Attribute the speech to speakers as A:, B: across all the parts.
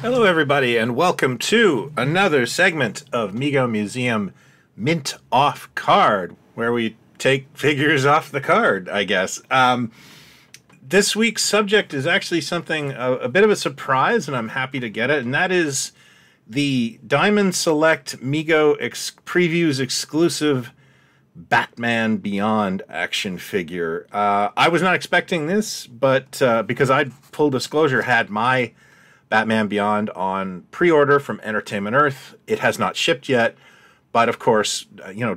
A: Hello, everybody, and welcome to another segment of Mego Museum Mint Off Card, where we take figures off the card, I guess. This week's subject is actually something a bit of a surprise, and I'm happy to get it, and that is the Diamond Select Mego Previews exclusive Batman Beyond action figure. I was not expecting this, but because I, full disclosure, had my Batman Beyond on pre-order from Entertainment Earth. It has not shipped yet, but of course,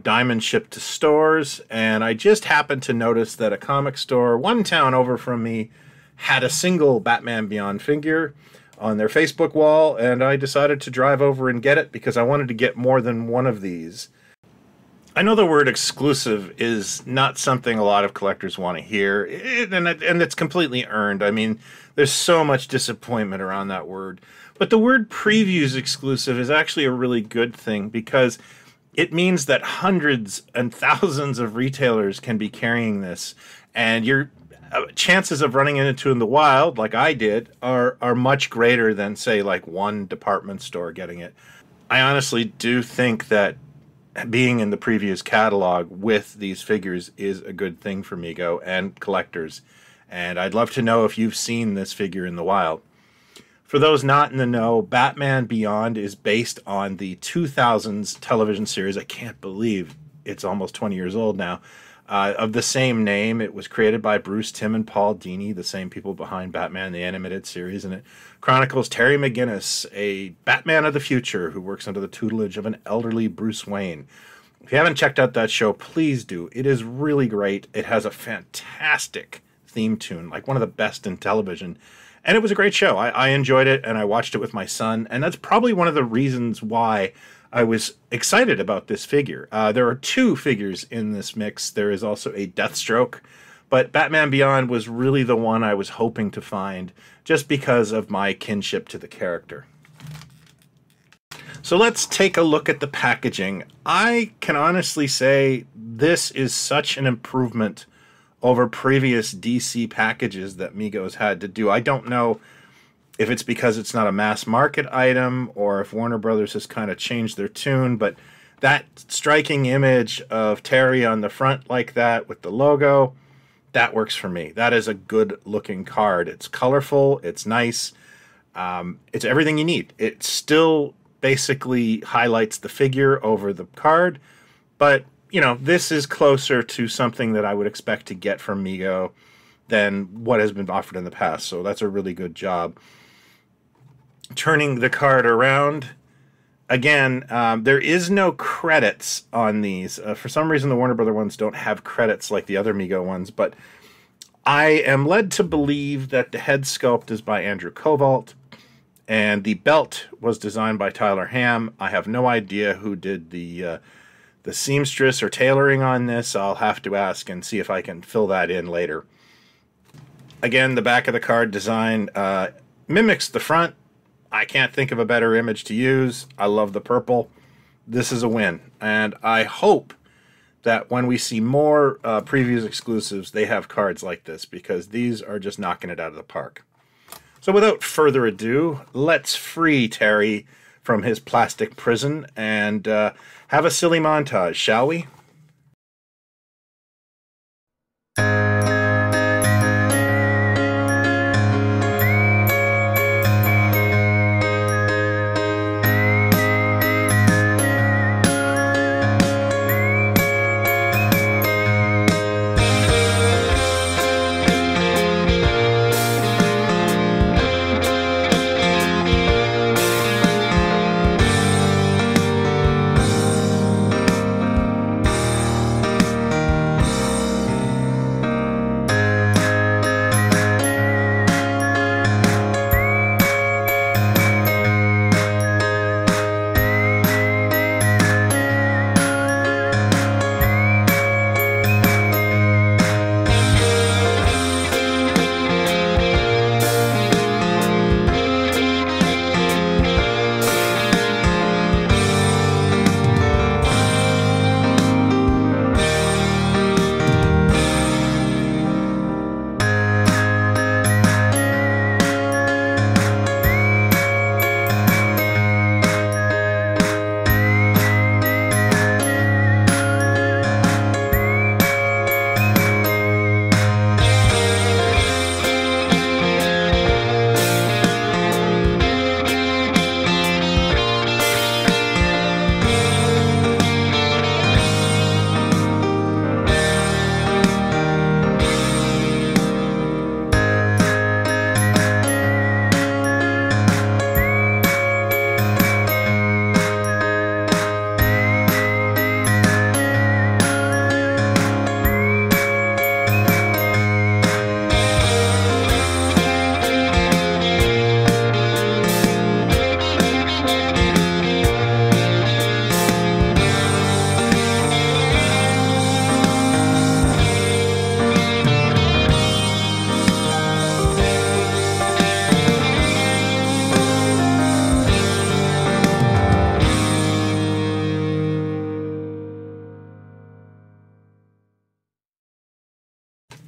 A: Diamond shipped to stores, and I just happened to notice that a comic store one town over from me had a single Batman Beyond figure on their Facebook wall, and I decided to drive over and get it because I wanted to get more than one of these. I know the word exclusive is not something a lot of collectors want to hear, and it's completely earned. I mean, there's so much disappointment around that word. But the word previews exclusive is actually a really good thing because it means that hundreds and thousands of retailers can be carrying this, and your chances of running into it in the wild, like I did, are much greater than, say, like one department store getting it. I honestly do think that being in the previews catalog with these figures is a good thing for Mego and collectors. And I'd love to know if you've seen this figure in the wild. For those not in the know, Batman Beyond is based on the 2000s television series. I can't believe it's almost 20 years old now. Of the same name. It was created by Bruce Timm and Paul Dini, the same people behind Batman, the animated series, and it chronicles Terry McGinnis, a Batman of the future who works under the tutelage of an elderly Bruce Wayne. If you haven't checked out that show, please do. It is really great. It has a fantastic theme tune, like one of the best in television. And it was a great show. I enjoyed it, and I watched it with my son, and that's probably one of the reasons why I was excited about this figure. There are two figures in this mix. There is also a Deathstroke, but Batman Beyond was really the one I was hoping to find just because of my kinship to the character. So let's take a look at the packaging. I can honestly say this is such an improvement over previous DC packages that Mego's had to do. I don't know if it's because it's not a mass market item or if Warner Brothers has kind of changed their tune, but that striking image of Terry on the front like that with the logo, that works for me. That is a good looking card. It's colorful, it's nice, it's everything you need. It still basically highlights the figure over the card, but this is closer to something that I would expect to get from Mego than what has been offered in the past, so that's a really good job. Turning the card around, again, there is no credits on these. For some reason, the Warner Brother ones don't have credits like the other Mego ones, but I am led to believe that the head sculpt is by Andrew Covalt, and the belt was designed by Tyler Ham. I have no idea who did the seamstress or tailoring on this. I'll have to ask and see if I can fill that in later. Again, the back of the card design mimics the front. I can't think of a better image to use. I love the purple. This is a win. And I hope that when we see more previews exclusives, they have cards like this because these are just knocking it out of the park. So without further ado, let's free Terry from his plastic prison and have a silly montage, shall we?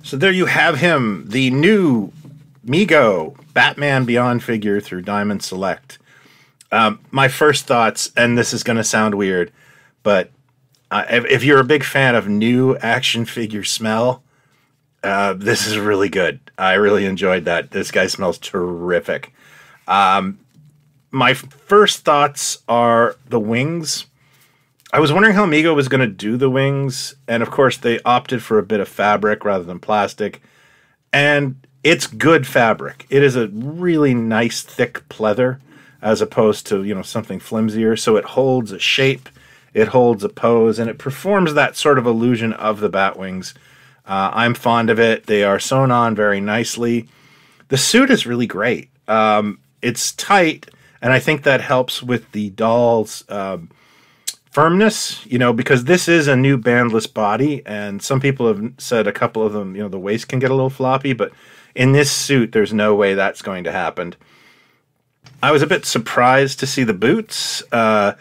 A: So there you have him, the new Mego Batman Beyond figure through Diamond Select. My first thoughts, and this is going to sound weird, but if you're a big fan of new action figure smell, this is really good. I really enjoyed that. This guy smells terrific. My first thoughts are the wings. I was wondering how Mego was going to do the wings, and of course they opted for a bit of fabric rather than plastic, and it's good fabric. It is a really nice thick pleather as opposed to, you know, something flimsier, so it holds a shape, it holds a pose, and it performs that sort of illusion of the bat wings. I'm fond of it. They are sewn on very nicely. The suit is really great. It's tight, and I think that helps with the doll's firmness, you know, because this is a new bandless body, and some people have said, a couple of them, you know, the waist can get a little floppy, but in this suit, there's no way that's going to happen. I was a bit surprised to see the boots. I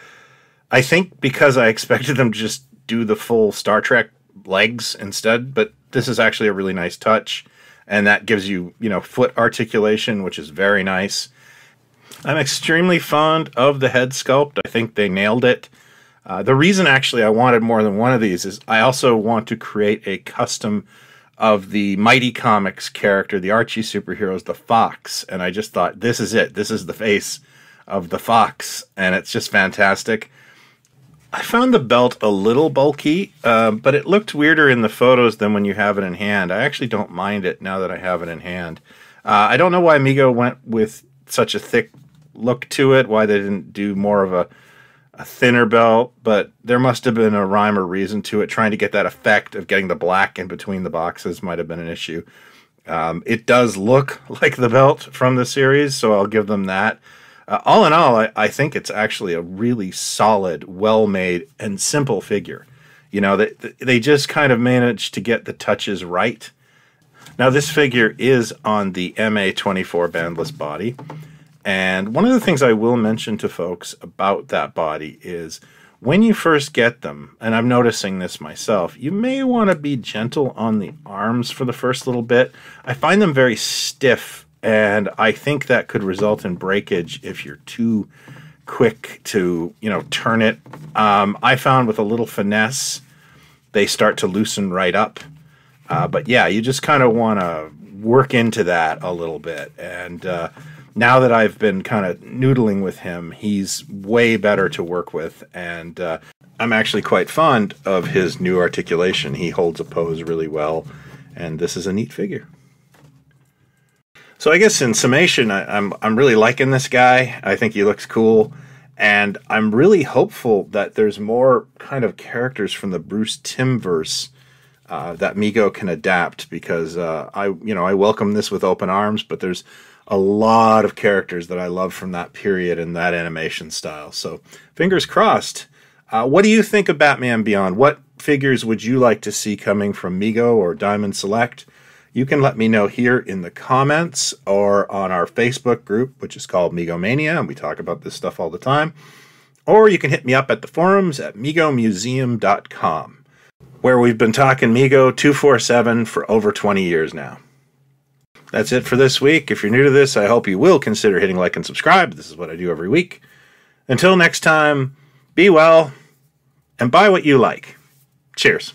A: think because I expected them to just do the full Star Trek legs instead, but this is actually a really nice touch, and that gives you, you know, foot articulation, which is very nice. I'm extremely fond of the head sculpt. I think they nailed it. The reason actually I wanted more than one of these is I also want to create a custom of the Mighty Comics character, the Archie superheroes, the Fox, and I just thought, this is it. This is the face of the Fox, and it's just fantastic. I found the belt a little bulky, but it looked weirder in the photos than when you have it in hand. I actually don't mind it now that I have it in hand. I don't know why Mego went with such a thick look to it, why they didn't do more of a thinner belt, but there must have been a rhyme or reason to it. Trying to get that effect of getting the black in between the boxes might have been an issue. It does look like the belt from the series, so I'll give them that. All in all, I think it's actually a really solid, well-made, and simple figure. You know, they just kind of managed to get the touches right. Now, this figure is on the MA24 bandless body, and one of the things I will mention to folks about that body is when you first get them, and I'm noticing this myself, you may want to be gentle on the arms for the first little bit. I find them very stiff, and I think that could result in breakage if you're too quick to, you know, turn it. I found with a little finesse, they start to loosen right up. But yeah, you just kind of want to work into that a little bit. And now that I've been kind of noodling with him, he's way better to work with. And I'm actually quite fond of his new articulation. He holds a pose really well. And this is a neat figure. So I guess in summation, I'm really liking this guy. I think he looks cool. And I'm really hopeful that there's more kind of characters from the Bruce Timm-verse that Mego can adapt, because I welcome this with open arms, but there's a lot of characters that I love from that period and that animation style. So fingers crossed. What do you think of Batman Beyond? What figures would you like to see coming from Mego or Diamond Select? You can let me know here in the comments or on our Facebook group, which is called Megomania, and we talk about this stuff all the time. Or you can hit me up at the forums at megomuseum.com, where we've been talking Mego 247 for over 20 years now. That's it for this week. If you're new to this, I hope you will consider hitting like and subscribe. This is what I do every week. Until next time, be well and buy what you like. Cheers.